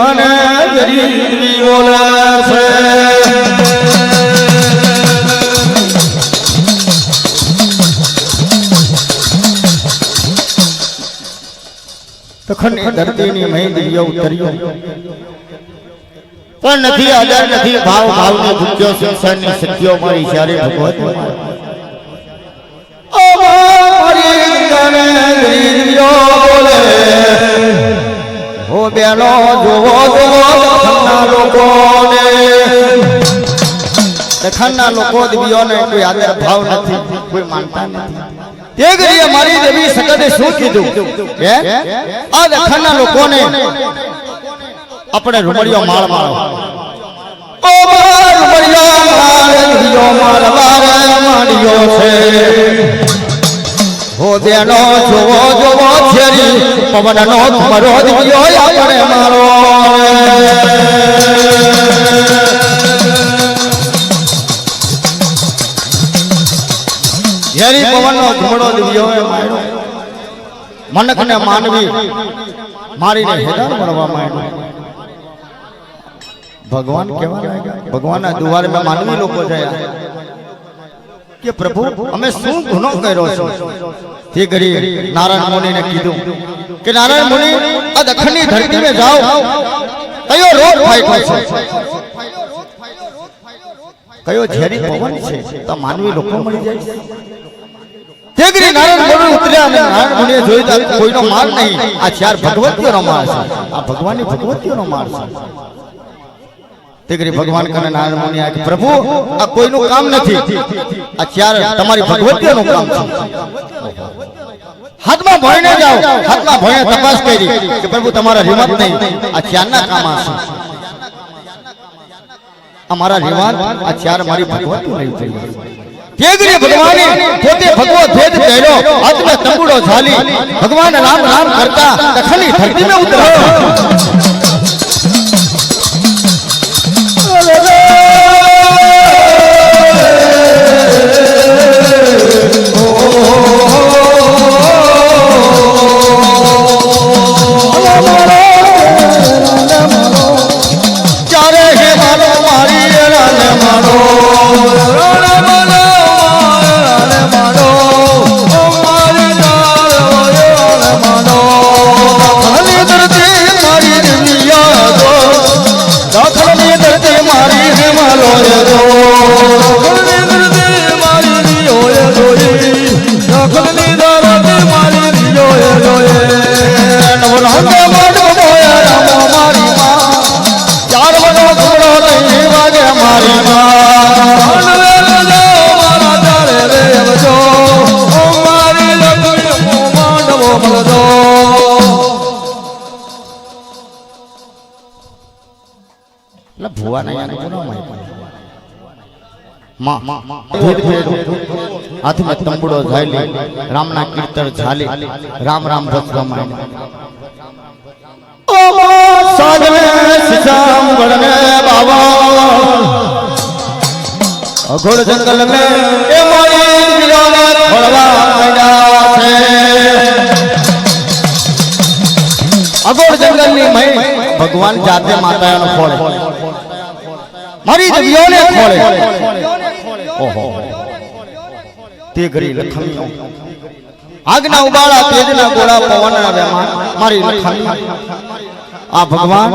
કને ગરીબી બોલે છે તખની ધરતીની મહેંદી ઉતર્યો પણ નથી આદર નથી ભાવ ભાવની ભૂખ્યો સંસારની સત્યો મારી ચારે ભગવત ઓ મારી કને ગરીબીઓ બોલે હો બેનો જોવો દખનના લોકોને દખનના લોકો દેવીઓને કોઈ આદર ભાવ નથી કોઈ માનતા નથી તે ઘડીએ મારી દેવી સગતે શું કીધું હે આ દખનના લોકોને આપણે રૂમડિયો માળ માળો ઓ રૂમડિયો માળ દિયો માળવારે માંડ્યો છે હો બેનો જોવો જોવો છેરી પવનનો ધમરો દિયો આપણે મારો ઝેરી પવનનો ધમરો દિયો માર્યો મનકને માનવી મારીને હેદાર મળવા માંડ્યો ભગવાન કેવા લાગ્યા ભગવાનના દુવારે માં માનવી લોકો જાય કે પ્રભુ અમે શું ગુનો કર્યો છે તે ઘડી નારાયણ મુનિને કીધું કે નારાયણ મુનિ આ દખનની ધરતી મે જાઓ કયો રોગ ફાટ્યો છે કયો ઝેરી પવન છે તો માનવી લોકો મરી જાય તે ઘડી નારાયણ મુનિ ઉતર્યા અને નારાયણ મુનિએ જોયું તો કોઈનો માર નહીં આ ચાર ભગવતીઓનો માર છે આ ભગવાનની ભગવતીઓનો માર છે તેગરી ભગવાન કને નારાયણ મુનિ આ કે પ્રભુ આ કોઈનું કામ નથી આ ચાર તમારી ભગવતીઓનું કામ છે હાથમાં ભોયને જાઓ હાથમાં ભોયે તપાસ કરી કે પ્રભુ તમારા હિંમત નહીં આ ચારના કામ છે અમારા રિવાજ આ ચાર મારી ભગવતીઓ નહીં થઈ તેગરી ભગવાને પોતે ભગવો ભેદ કર્યો હાથમાં તંબુડો ઝાલી ભગવાન રામ રામ કરતા દખની ધરતી મે ઉતર્યો हाथ में तंबुड़ो झाली राम ना कीर्तन झाली राम राम रसवा मायने ओ साध में सिसाम गढ़ने बाबा अघोर जंगल में ए मोई बिलोने खोलवा मैना छे अघोर जंगल ની મય ભગવાન જાતે માતાનો ખોળે મારી દેવીઓને ખોળે ઓહો તે ઘડી લખમીઓ આગના ઉબાળા તેજના ગોળા પવનના વેમાં મારી લખમી આ ભગવાન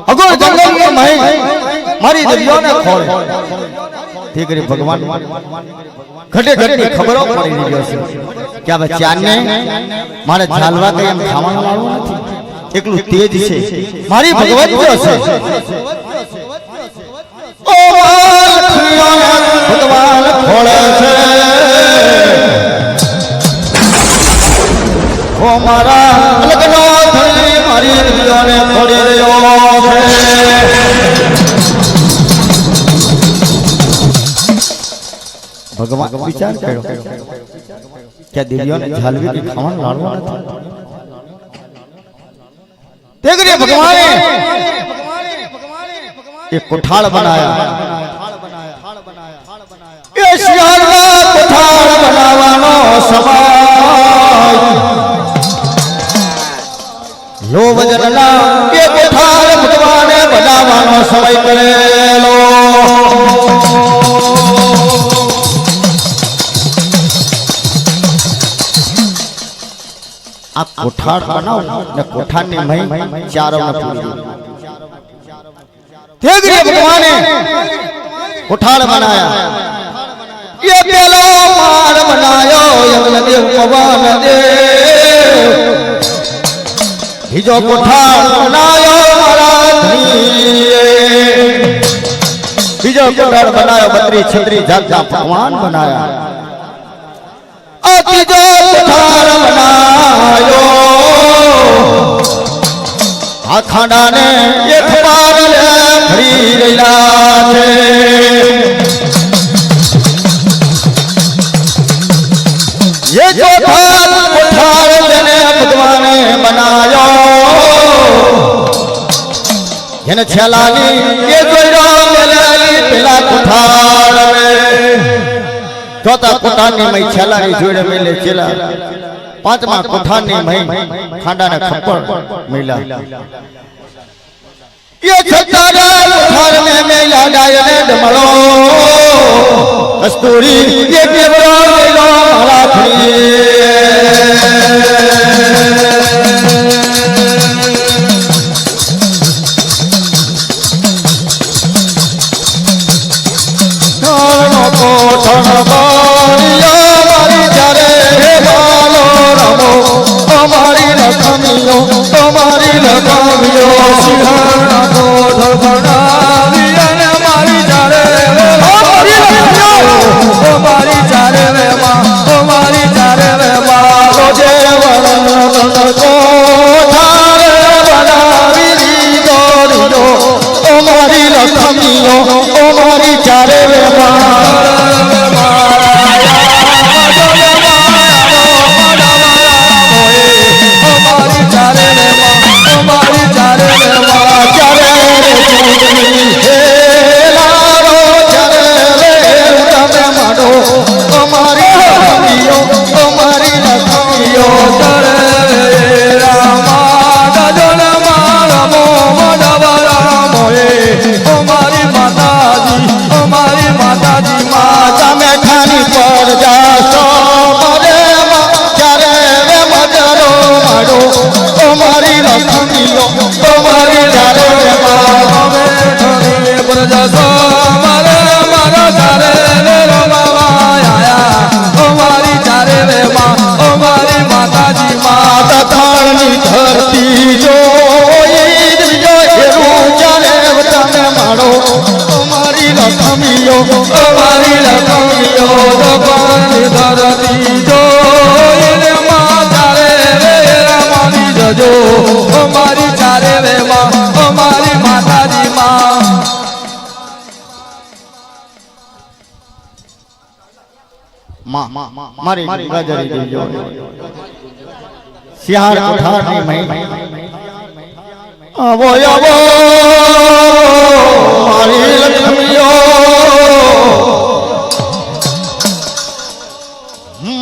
અગોર જંગલની મહી મારી દેવીઓને ખોળે તે ઘડી ભગવાન ઘટે ઘટની ખબરો પડી રહ્યો છે કે આ ચાને મારે ચાલવા કે એમ ખાવાનું વાળું નથી એકલું તેજ છે મારી ભગવતીઓ છે ઓ ભગવાન ખોળે છે ઓ મારા લગ્નો થઈ મારી દિયોને ખોળી રહ્યો છે ભગવાન વિચાર કર્યો કે દેવીઓને ઝાલવી કે ખાવાનું લાડવા નથી तेगरे भगवाने एक कोठार बनाया ये सियाला कोठार बनावानो समाय लो वजनना ये कोठार સમય કરેલો આ કોઠાર બનાવ ને કોઠારની મહી ચારવને પૂરી તેગરી ભગવાને કોઠાર બનાયા ये पेलो मार बनायो यज्ञदेव पवन देव हिजो कोठार बनायो मारा धनीए हिजो कोठार बनायो बत्री छत्री जाता भगवान बनाया अतिजो कोठार बनायो आ खांडा ने एक बार ले भरी रहा छे ये जो कोठार जने भगवान बनायो जने छलानी ये जोइरो मेलाली पेला कोठार में चौथा कोठारनी मई छलानी जोड़े मेले चला पांचमा कोठारनी मई खांडा ने खप्पर मिला ये छतारा कोठार में मेला गायने डमलो कस्तूरी ये केवरा मेला माला थी नानो कोठन बारिया मारी जारे बालो रमो हमारी लखमियो हमारी लखमियो सिंहना कोठन बनाविया ने मारी जारे हमारी चारे में माँ हमारी चारे में माँ रोजे वरण को थारे बनावी गोरियो हमारी लक्ष्मियो हमारी चारे में माँ हमारी चारे में माँ हमारी चारे में माँ चारे हमारी लखमियो हमारी लखमियो करे रामा गजल मारमो मडवरा मोए हमारी माताजी माता में खानी पर जा सो मरे चारे वे मजरो मारो हमारी लखमियो हमारी चारे हमें खानी पर जा सो मरे मारो चारे हमारी चारे वे माँ हमारी माताजी माता थानी धरती जो चारे वतन मारो हमारी लखमियो हमारी लखमियो भगवान धरती जो माँ चारे वे रमानी जजो हमारी चारे वे माँ हमारी माताजी माँ मारी गजरी देजो सिहार कोठारनी मई आवो आवो मारी लक्ष्मियो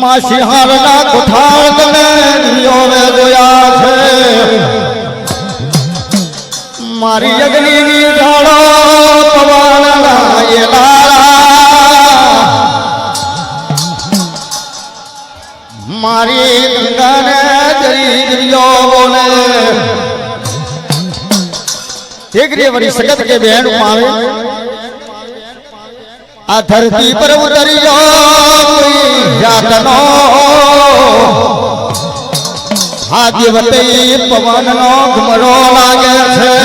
मां सिहार ना कोठार तने दियो वे जोया छे मारी अग्नि की ढाळो पवन ना ये लाला मारी गंगा ने जरी गिरियो बोले तेगरी वरी सगत के बहन पावे आ धरती पर उतरियो कोई जातनो आदिवते पवन नो घुमरो लागे छे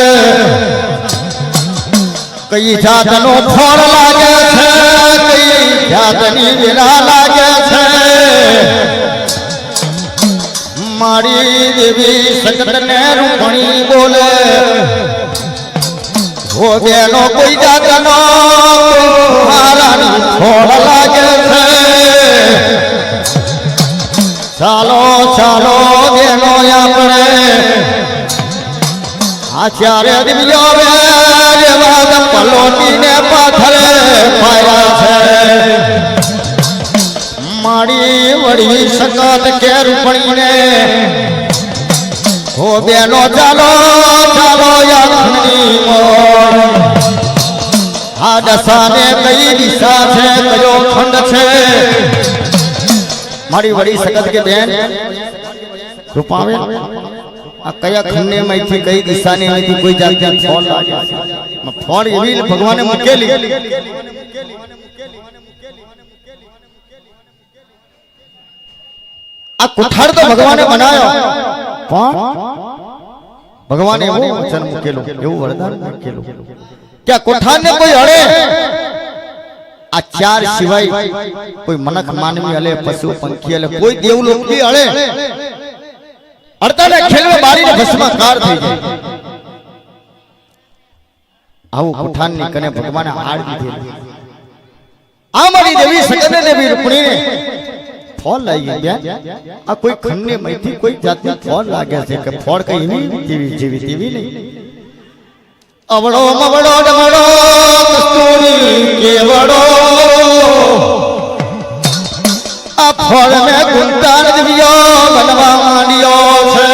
कई जातनो फोड़ लागे छे कई जातनी विरा लागे छे मारी देवी सगत ने रूपणी बोले हो बेनो कोई जातनो महारानी फोड़ लागे छे चालो चालो बेनो अपने आचार्य दिव्यो वेद पलोटी ने पाथरे पाया छे मारी वड़ी सकत के रूपणी ने हो बेनो चालो चालो यानी मोर દશાને કઈ દિશા છે કયો ખંડ છે મારી વડી સગત કે બેન રૂપાવે આ કયા ખંડને માંથી કઈ દિશાને માંથી કોઈ જાતની ફોન લાગે ફોન એવી ભગવાને મૂકેલી આ કુઠાર તો ભગવાને બનાવ્યો પણ ભગવાને એવું વચન મૂકેલું એવું વરદાન મૂકેલું કે આ કુઠારને કોઈ હળે આ ચાર સિવાય કોઈ મનખ માનવી હલે પશુ પંખી હલે કોઈ દેવલોક ની હળે અડતાને ખેલવે બારીને ભસ્માકાર થઈ જાય આવું કુઠારની કને ભગવાને હાડ દીધેલી આ મારી દેવી સગને દેવી રૂપણીને ફોન લાગી બેન આ કોઈ ખંડને માંથી કોઈ જાતની ફોન લાગે છે કે ફોડ કઈ એવી જેવી તેવી નહીં અવળો મવળો ડમળો કસ્તુરી કેવડો આ ફળ મે ગુંતાર દિવ્યો બનવા માંડ્યો છે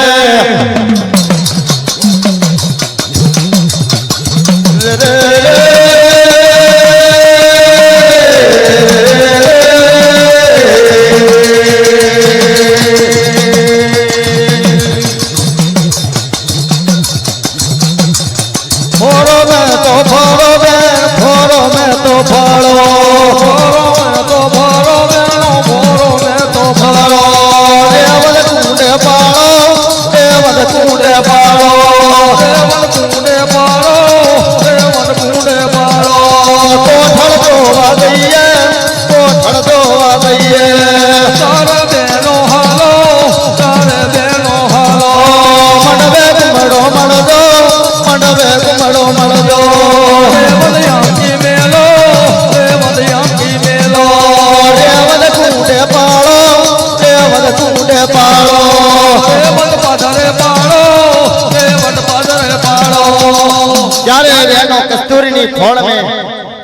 કસ્તુરીની ફળ મે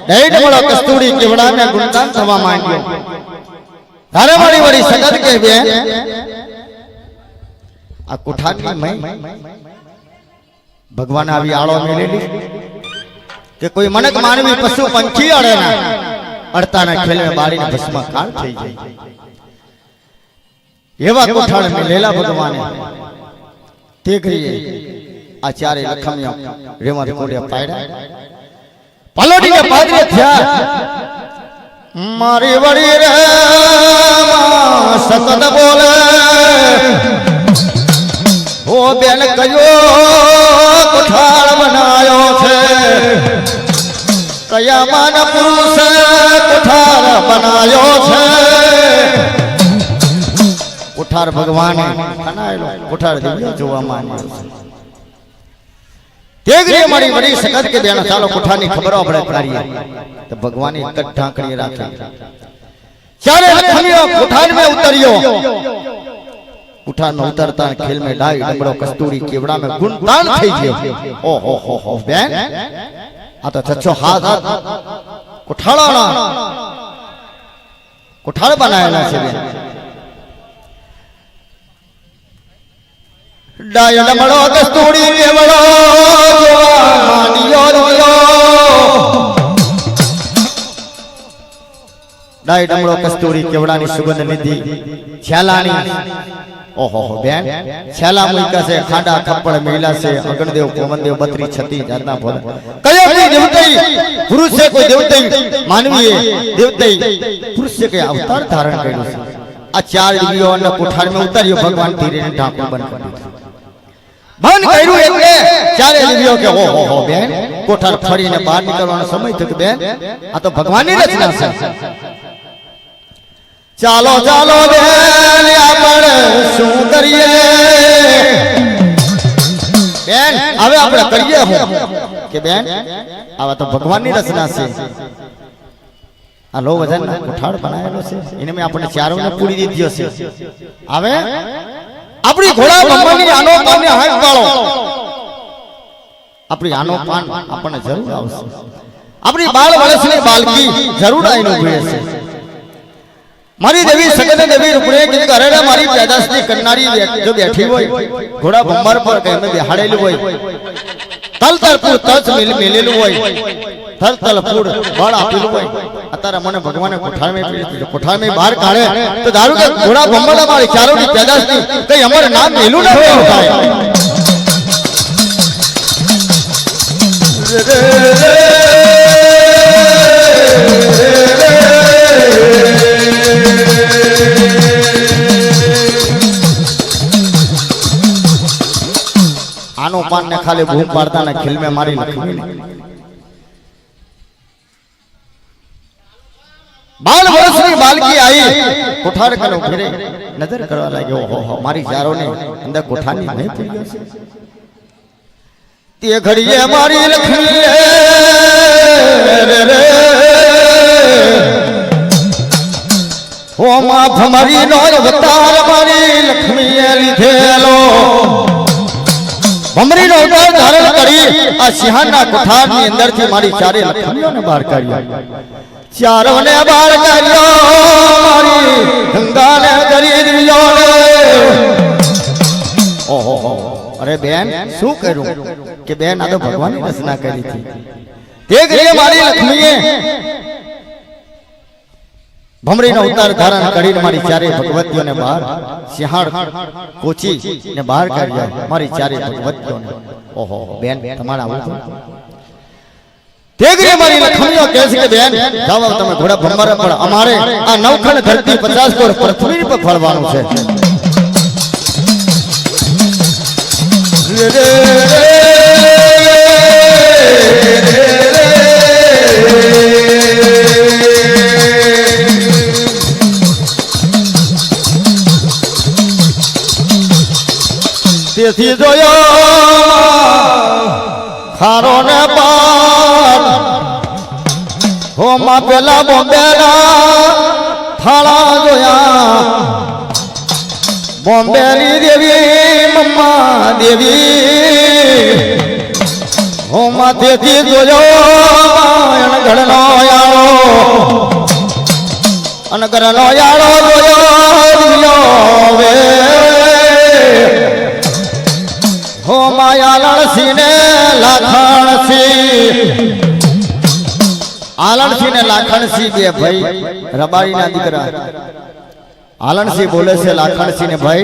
દહીં મળો કસ્તુરી કેવડા મે ગુણગાન થવા માંડ્યો તારે મારી વળી સગત કે બેન આ કુઠારની મય ભગવાન આવી આળો મેલેલી કે કોઈ મનક માનવી પશુ પંખી અડે ના અડતાના ખેલે બાળીને ભસ્માકાર થઈ જાય એવા કુઠાળ મે લેલા ભગવાને તે કરીએ આ ચારે લખમિયા રેમત કોડે પાડ્યા પલોડીને પાદરે થયા મારી વડી રે સતત બોલે હો બેન કયો કુઠાર બનાયો છે કયા માન પુરુષ કુઠાર બનાયો છે કુઠાર ભગવાને બનાવેલો કુઠાર દિવ્ય જોવા માંડ્યો છે તેગરી મારી વડી સગત કે બેન ચાલો કુઠારની ખબરો આપણે કરીએ તો ભગવાને એક ઢાંકણી રાખી ચારે લખમિયો કુઠાર મે ઉતર્યો કુઠાર નો ઉતરતા ખેલ મે ડાઈ ડમડો કસ્તુરી કેવડા મે ગુણદાન થઈ ગયો ઓહો હો હો બેન આ તો છચ્છો હાથ કુઠાળાના કુઠાર બનાવેલા છે બેન ડાય ડમડો કસ્તુરી કેવડો ડાય ડમડો કસ્તુરી કેવડાની સુગંધ લીધી છેલાની ઓહો હો બેન છેલા મૂકા છે ખાડા ખપ્પડ મેલા છે અગણદેવ પવનદેવ 32 36 જાતના ભોળ કયો કોઈ દેવતઈ પુરુષ છે કોઈ દેવતઈ માનવીએ દેવતઈ પુરુષ છે કે અવતાર ધારણ કર્યો છે આ ચાર દિવ્યો અને કુઠાર મે ઉતાર્યો ભગવાન ધીરેને ઢાંકું બંધ કરી દીધું બંધ કર્યું એટલે ચારે દિવ્યો કે ઓહો હો બેન કોઠાર ફરીને બહાર નીકળવાનો સમય થયો બેન આ તો ભગવાનની રચના છે ચાલો ચાલો બેન આપણે શું કરીએ બેન હવે આપણે કરીએ હું કે બેન આવા તો ભગવાનની રચના છે આ લો વજન કોઠાર બનાવેલો છે એને મે આપણે ચારોને પૂરી દીધો છે હવે આપણી ઘોડા ભગવાનની આનો પાને હાથ વાળો આપણી આનો પાન આપણને જરૂર આવશે આપણી બાળ વર્ષની બાલકી જરૂર આઈનો ભૂલે છે મારી દેવી સગને દેવી રૂપણે કે ઘરેડા મારી પેદાશની કરનારી જો બેઠી હોય ઘોડા ભંબર પર કે મે બેહાડેલું હોય તલ તલપુર તચ મેલેલું હોય થલ થલ ફૂડ બળ આપેલું હોય અત્યારે મને ભગવાને કોઠારમાં પીડી દીધું કોઠારમાં બહાર કાઢે તો દારૂ કે ઘોડા બંબડા મારી ચારોની પેદાશ ની કઈ અમારું નામ મેલું ના થાય આનો પાન ને ખાલી ભૂખ પાડતા ને ખીલ में મારી લખવી बाल वर्षनी बालकी आई कोठार कनो फिरे नजर करवा लाग्यो हो मारी चारो ने अंदर कोठानी नहीं पड़ी गयो ते घड़िए मारी लक्ष्मी रे हो मा भमरी नो अवतार मारी लक्ष्मी लीधेलो भमरी नो अवतार धारण करी आ सिंहाना कोठार ની અંદર થી મારી ચારે લક્ષ્મીઓને બહાર કાઢ્યા चारों ने बार करियो मारी गंगा ने करी दियो ओहो अरे बहन शू करूं कि बहन आ तो भगवान की रचना करी थी देख रही मारी लक्ष्मीए भमरी ने उतार धारण करी मारी चारे भगवतियों ने बाहर सिंहाड़ कोची ने बाहर काढ्या मारी चारे भगवतियों ने ओहो बहन तुम्हारा आવું तेगरे मारी लखमियो कैसे के बहन जाओ તમે ઘોડા ભમરા પર અમારે આ નવખંડ ધરતી 50 કોર પૃથ્વી પર ફળવાનું છે તેથી જોયો ખારો ને પાર हो मा पेला बॉम्बेला थाला जोया बॉम्बेली देवी मम्मा देवी हो मा देती जोयो अनगढ़नो यारो अनगढ़नो यारो जोयो वे हो माया लड़सी ने लाखणसी आलणसी ने लाखणसी बे भाई रबारी ना दीकरा आलणसी बोले से लाखणसी ने भाई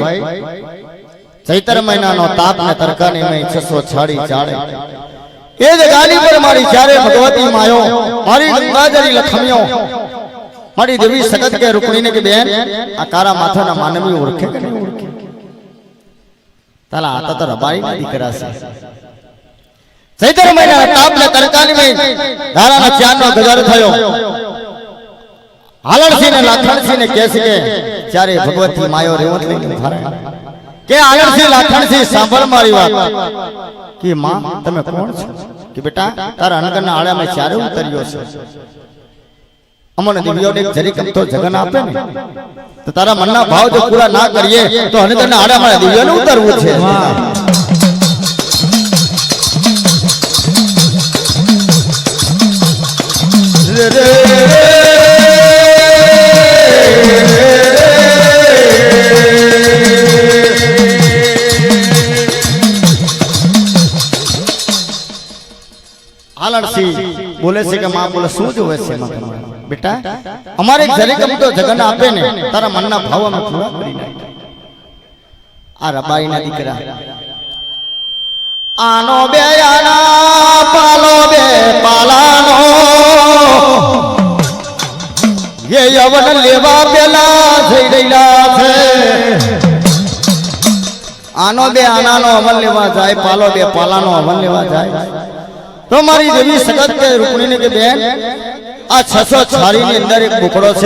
चैत्र महीना नो ताप ने तरकानी में 660 चाड़े ए जे गाली पर मारी चारे भगवती मायो मारी गंगाजरी लक्ष्मियों मारी देवी सगत के रुक्मिणी ने की बहन आ कारा माथा ना मानवी ओळखे के नहीं ओळखे ताला आता तो रबारी ना दीकरा से चैत्र महीना ताप ने तरकानी में धारा ना चार नो गजर थयो आलणसी ने लाखणसी ने कैसे के चारे भगवती मायो रेवत लઈને ઉભા કે આલણસી લાખણસી સાંભળ મારી વાત કે માં તમે કોણ છો કે બેટા તારા અનગરના આળામાં ચારે ઉતર્યો છે અમને દિવ્યોને જરીક તો જગન આપે ને તો તારા મનના ભાવ જો પૂરા ના કરીએ તો અનગરના આળામાં દિવ્યોને ઉતરવું છે आलणसी बोले से के मां बोले शू जोवे छे बेटा अमारे जरे कम तो जगन आपे ने तारा मनना भाव में पूरा करी नाख आ रबाई ना दीकरा आनो बे आना पालो बे पालानो ये यवन लेवा पेला થઈ રહેલા છે આનો બે આનાનો અમલ લેવા જાય પાલો બે પાલાનો અમલ લેવા જાય तो मारी देवी सगत के रुक्मिणी के बहन आ 600 छारी ની અંદર એક બુકડો છે